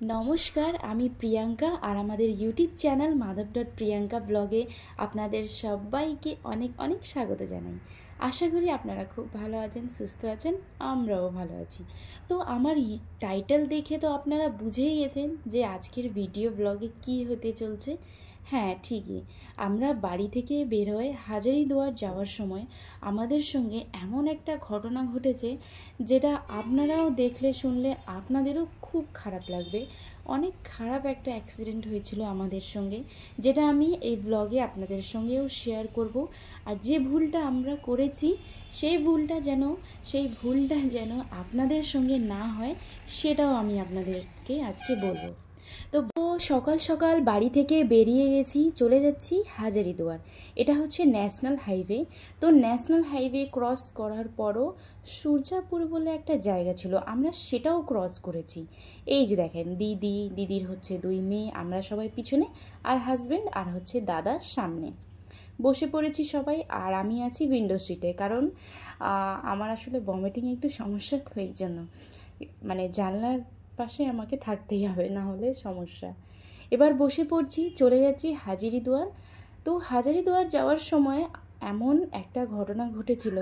নমস্কার, আমি প্রিয়াঙ্কা আর আমাদের ইউটিউব চ্যানেল মাধব.প্রিয়াঙ্কা ব্লগে আপনাদের সবাইকে অনেক অনেক স্বাগত জানাই। আশা করি আপনারা খুব ভালো আছেন, সুস্থ আছেন, আমরাও ভালো আছি। তো আমার টাইটেল দেখে তো আপনারা বুঝেই গেছেন যে আজকের ভিডিও ব্লগে কি হতে চলছে। হ্যাঁ, ঠিকই, আমরা বাড়ি থেকে বের হয়ে হাজারীদুয়ার যাওয়ার সময় আমাদের সঙ্গে এমন একটা ঘটনা ঘটেছে যেটা আপনারাও দেখলে শুনলে আপনাদেরও খুব খারাপ লাগবে। অনেক খারাপ একটা অ্যাক্সিডেন্ট হয়েছিল আমাদের সঙ্গে, যেটা আমি এই ব্লগে আপনাদের সঙ্গেও শেয়ার করব। আর যে ভুলটা আমরা করেছি সেই ভুলটা যেন আপনাদের সঙ্গে না হয়, সেটাও আমি আপনাদেরকে আজকে বলবো। তো সকাল সকাল বাড়ি থেকে বেরিয়ে গেছি, চলে যাচ্ছি হাজারীদুয়ার। এটা হচ্ছে ন্যাশনাল হাইওয়ে। তো ন্যাশনাল হাইওয়ে ক্রস করার পরও সূর্যাপুর বলে একটা জায়গা ছিল, আমরা সেটাও ক্রস করেছি। এই যে দেখেন, দিদির হচ্ছে 2 মেয়ে, আমরা সবাই পিছনে, আর হাজব্যান্ড আর হচ্ছে দাদার সামনে বসে পড়েছি সবাই। আর আমি আছি উইন্ডো সিটে, কারণ আমার আসলে ভমিটিং একটু সমস্যা, তো এই জন্য মানে জানলার পাশে আমাকে থাকতেই হবে, না হলে সমস্যা। এবার বসে পড়ছি, চলে যাচ্ছি হাজারীদুয়ার। তো হাজারীদুয়ার যাওয়ার সময় এমন একটা ঘটনা ঘটেছিল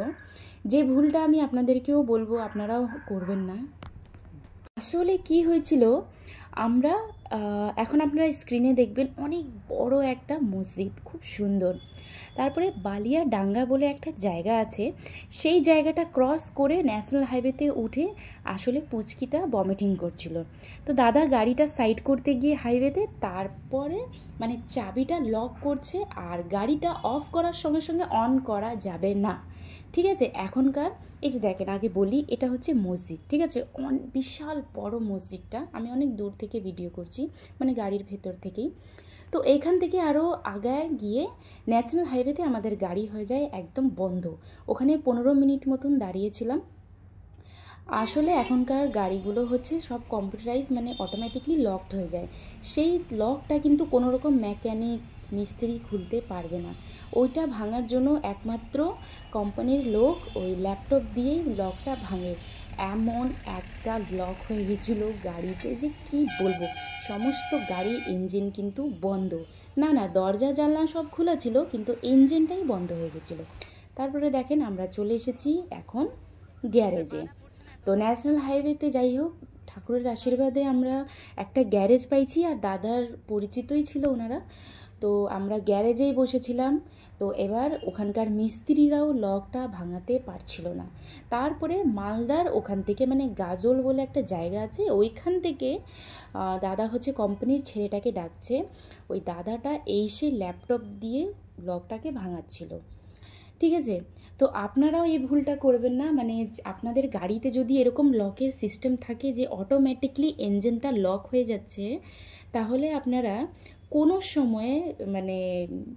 যে ভুলটা আমি আপনাদেরকেও বলবো, আপনারাও করবেন না। আসলে কি হয়েছিল, আমরা এখন আপনারা স্ক্রিনে দেখবেন অনেক বড় একটা মসজিদ, খুব সুন্দর। তারপরে বালিয়া ডাঙ্গা বলে একটা জায়গা আছে, সেই জায়গাটা ক্রস করে ন্যাশনাল হাইওয়েতে উঠে আসলে পুচকিটা ভমিটিং করছিল। তো দাদা গাড়িটা সাইড করতে গিয়ে হাইওয়েতে, তারপরে মানে চাবিটা লক করছে, আর গাড়িটা অফ করার সঙ্গে সঙ্গে অন করা যাবে না, ঠিক আছে। এখনকার এই যে দেখেন, আগে বলি, এটা হচ্ছে মসজিদ, ঠিক আছে, বিশাল বড় মসজিদটা। আমি অনেক দূর থেকে ভিডিও করছি, মানে গাড়ির ভেতর থেকেই। তো এইখান থেকে আরও আগায় গিয়ে ন্যাশনাল হাইওয়েতে আমাদের গাড়ি হয়ে যায় একদম বন্ধ। ওখানে 15 মিনিট মতন দাঁড়িয়েছিলাম। আসলে এখনকার গাড়িগুলো হচ্ছে সব কম্পিউটারাইজ, মানে অটোমেটিকলি লকড হয়ে যায়। সেই লকটা কিন্তু কোনো রকম মেকানিক মিস্ত্রি খুলতে পারবে না। ওইটা ভাঙার জন্য একমাত্র কোম্পানির লোক ওই ল্যাপটপ দিয়েই লকটা ভাঙে। এমন একটা লক হয়ে গেছিলো গাড়িতে যে কি বলবো, সমস্ত গাড়ির ইঞ্জিন কিন্তু বন্ধ। না, দরজা জানলা সব খোলা ছিল, কিন্তু ইঞ্জিনটাই বন্ধ হয়ে গেছিলো। তারপরে দেখেন আমরা চলে এসেছি এখন গ্যারেজে। তো ন্যাশনাল হাইওয়েতে যাই হোক, ঠাকুরের আশীর্বাদে আমরা একটা গ্যারেজ পাইছি, আর দাদার পরিচিতই ছিল ওনারা। তো আমরা গ্যারেজেই বসেছিলাম। তো এবার ওখানকার মিস্ত্রিরাও লকটা ভাঙাতে পারছিল না। তারপরে মালদার ওখান থেকে, মানে গাজল বলে একটা জায়গা আছে, ওইখান থেকে দাদা হচ্ছে কোম্পানির ছেলেটাকে ডাকছে। ওই দাদাটা এসে ল্যাপটপ দিয়ে লকটাকে ভাঙাচ্ছিল, ঠিক আছে। তো আপনারাও এই ভুলটা করবেন না, মানে আপনাদের গাড়িতে যদি এরকম লকের সিস্টেম থাকে যে অটোমেটিকলি ইঞ্জিনটা লক হয়ে যাচ্ছে, তাহলে আপনারা কোনো সময়ে মানে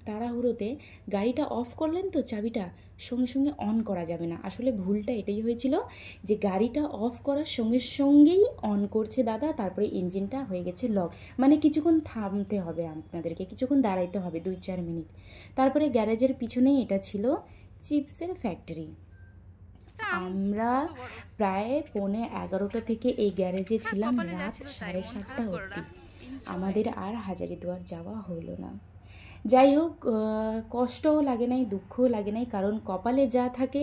তাড়াহুড়োতে গাড়িটা অফ করলেন, তো চাবিটা সঙ্গে সঙ্গে অন করা যাবে না। আসলে ভুলটা এটাই হয়েছিল যে গাড়িটা অফ করার সঙ্গে সঙ্গেই অন করছে দাদা, তারপরে ইঞ্জিনটা হয়ে গেছে লক। মানে কিছুক্ষণ থামতে হবে আপনাদেরকে, কিছুক্ষণ দাঁড়াইতে হবে, 2-4 মিনিট। তারপরে গ্যারেজের পিছনেই এটা ছিল চিপসের ফ্যাক্টরি। আমরা প্রায় 11:15 থেকে এই গ্যারেজে ছিলাম রাত 7:30 অবধি। আমাদের আর হাজারীদুয়ার যাওয়া হলো না। যাই হোক, কষ্টও লাগে নাই, দুঃখও লাগে নাই, কারণ কপালে যা থাকে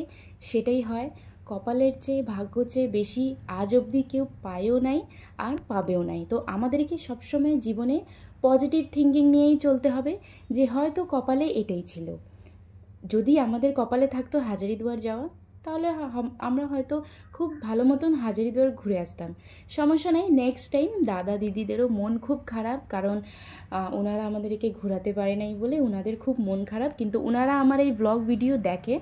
সেটাই হয়। কপালের চেয়ে ভাগ্য চেয়ে বেশি আজ অবধি কেউ পায়ও নাই আর পাবেও নাই। তো আমাদেরকে সবসময় জীবনে পজিটিভ থিঙ্কিং নিয়েই চলতে হবে, যে হয়তো কপালে এটাই ছিল। যদি আমাদের কপালে থাকতো হাজারীদুয়ার যাওয়া, তাহলে আমরা হয়তো খুব ভালো মতন হাজারীদুয়ার ঘুরে আসতাম, সমস্যা নেই। নেক্সট টাইম দাদা দিদিদেরও মন খুব খারাপ, কারণ ওনারা আমাদেরকে ঘোরাতে পারে নাই বলে ওনাদের খুব মন খারাপ, কিন্তু ওনারা আমার এই ব্লগ ভিডিও দেখে।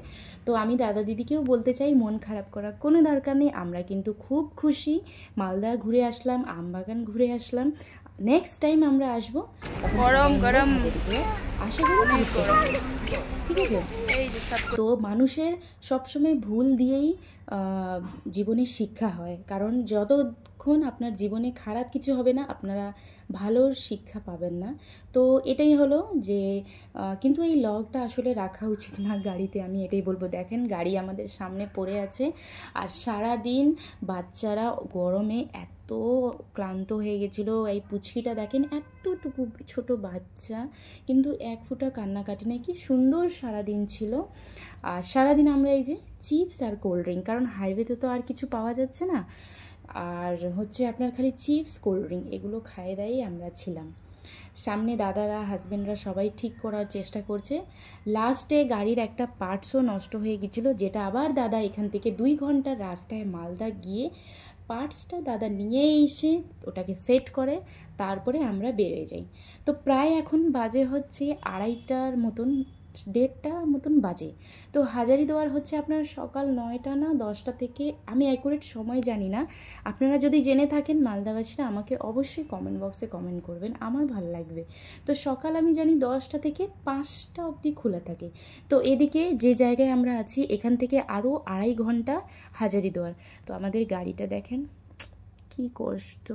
তো আমি দাদা দিদিকেও বলতে চাই, মন খারাপ করার কোনো দরকার নেই, আমরা কিন্তু খুব খুশি। মালদা ঘুরে আসলাম, আমবাগান ঘুরে আসলাম, নেক্সট টাইম আমরা আসবো। গরম আশা করি, ঠিক আছে। তো মানুষের সবসময় ভুল দিয়েই জীবনে শিক্ষা হয়, কারণ যতক্ষণ আপনার জীবনে খারাপ কিছু হবে না, আপনারা ভালো শিক্ষা পাবেন না। তো এটাই হলো যে কিন্তু এই লগটা আসলে রাখা উচিত না গাড়িতে, আমি এটাই বলবো। দেখেন গাড়ি আমাদের সামনে পড়ে আছে, আর সারা দিন বাচ্চারা গরমে এত ক্লান্ত হয়ে গেছিলো। এই পুচকিটা দেখেন, এতটুকু ছোট বাচ্চা, কিন্তু এক ফোঁটা কান্নাকাটি নেই, কি সুন্দর সারাদিন ছিল। আর সারাদিন আমরা এই যে চিপস আর কোল্ড ড্রিঙ্ক, কারণ হাইওয়েতে তো আর কিছু পাওয়া যাচ্ছে না, আর হচ্ছে আপনার খালি চিপস কোল্ড ড্রিঙ্ক এগুলো খাইয়ে দাইয়ে আমরা ছিলাম। সামনে দাদারা হাজব্যান্ডরা সবাই ঠিক করার চেষ্টা করছে। লাস্টে গাড়ির একটা পার্টসও নষ্ট হয়ে গেছিলো, যেটা আবার দাদা এখান থেকে 2 ঘন্টার রাস্তায় মালদা গিয়ে পার্টসটা দাদা নিয়ে এসে ওটাকে সেট করে, তারপরে আমরা বেরিয়ে যাই। তো প্রায় এখন বাজে হচ্ছে 2:30টার মতন, 1:30টার মতন বাজে। তো হাজারিদুয়ার হচ্ছে আপনার সকাল 9টা না 10টা থেকে, আমি অ্যাকুরেট সময় জানি না। আপনারা যদি জেনে থাকেন মালদাবাসীরা আমাকে অবশ্যই কমেন্ট বক্সে কমেন্ট করবেন, আমার ভালো লাগবে। তো সকাল আমি জানি 10টা থেকে 5টা অবধি খোলা থাকে। তো এদিকে যে জায়গায় আমরা আছি এখান থেকে আরও 2.5 ঘন্টা হাজারিদুয়ার। তো আমাদের গাড়িটা দেখেন কি কষ্ট,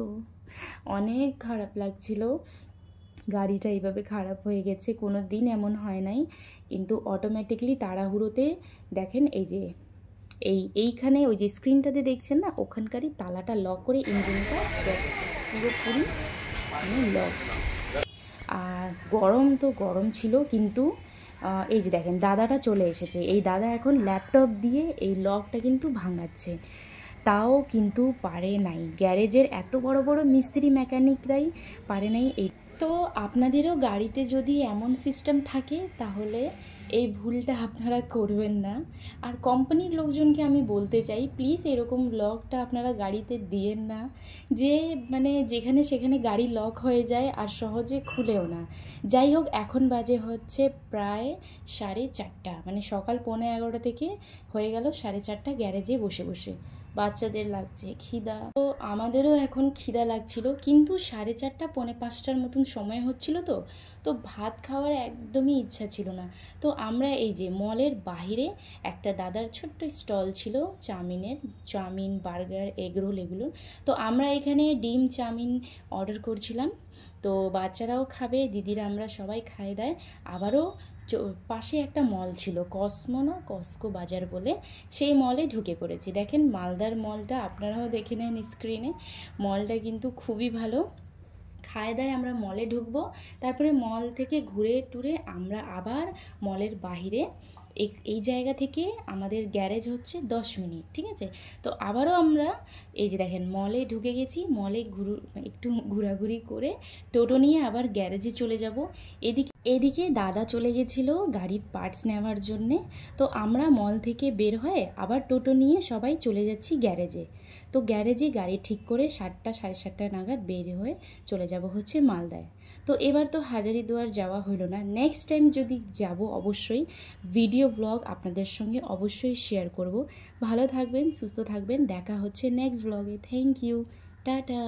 অনেক খারাপ লাগছিল। গাড়িটা এইভাবে খারাপ হয়ে গেছে, কোনো দিন এমন হয় নাই, কিন্তু অটোমেটিকলি তাড়াহুড়োতে দেখেন এই যে এইখানে ওই যে স্ক্রিনটাতে দেখছেন না, ওখানকারই তালাটা লক করে ইঞ্জিনটা পুরোপুরি লক। আর গরম তো গরম ছিল, কিন্তু এই যে দেখেন দাদাটা চলে এসেছে। এই দাদা এখন ল্যাপটপ দিয়ে এই লকটা কিন্তু ভাঙাচ্ছে, তাও কিন্তু পারে নাই। গ্যারেজের এত বড় বড় মিস্ত্রি মেকানিকরাই পারে নাই। এই তো আপনাদেরও গাড়িতে যদি এমন সিস্টেম থাকে তাহলে এই ভুলটা আপনারা করবেন না। আর কোম্পানির লোকজনকে আমি বলতে চাই, প্লিজ এরকম লকটা আপনারা গাড়িতে দিয়েন না, যে মানে যেখানে সেখানে গাড়ি লক হয়ে যায় আর সহজে খুলেও না। যাই হোক, এখন বাজে হচ্ছে প্রায় 4:30, মানে সকাল 11:15 থেকে হয়ে গেল 4:30 গ্যারেজে বসে বসে। বাচ্চাদের লাগছে খিদা, তো আমাদেরও এখন খিদা লাগছিল, কিন্তু 4:30 4:45টার মতন সময় হচ্ছিল। তো ভাত খাওয়ার একদমই ইচ্ছা ছিল না। তো আমরা এই যে মলের বাহিরে একটা দাদার ছোট্ট স্টল ছিল চাউমিন, বার্গার, এগরোল এগুলো। তো আমরা এখানে ডিম চাউমিন অর্ডার করছিলাম। তো বাচ্চারাও খাবে, দিদিরা আমরা সবাই খাই দেয়। আবারও পাশে একটা মল ছিল, কসকো বাজার বলে, সেই মলে ঢুকে পড়েছি। দেখেন মালদার মলটা, আপনারাও দেখে নেন স্ক্রিনে, মলটা কিন্তু খুবই ভালো। খায় দায় আমরা মলে ঢুকবো, তারপরে মল থেকে ঘুরে টুরে আমরা আবার মলের বাহিরে, এই জায়গা থেকে আমাদের গ্যারেজ হচ্ছে 10 মিনিট, ঠিক আছে। তো আবারও আমরা এই যে দেখেন মলে ঢুকে গেছি, মলে একটু ঘোরাঘুরি করে টোটো নিয়ে আবার গ্যারেজে চলে যাব। এদিকে দাদা চলে গেছিলো গাড়ির পার্টস নেওয়ার জন্যে। তো আমরা মল থেকে বের হয়ে আবার টোটো নিয়ে সবাই চলে যাচ্ছি গ্যারেজে। তো গ্যারেজে গাড়ি ঠিক করে 7টা 7:30 নাগাদ বের হয়ে চলে যাব হচ্ছে মালদায়। তো এবার তো হাজারিদুয়ার যাওয়া হলো না, নেক্সট টাইম যদি যাব অবশ্যই ভিডিও ব্লগ আপনাদের সঙ্গে অবশ্যই শেয়ার করব। ভালো থাকবেন, সুস্থ থাকবেন, দেখা হচ্ছে নেক্সট ব্লগে। Thank you, tata.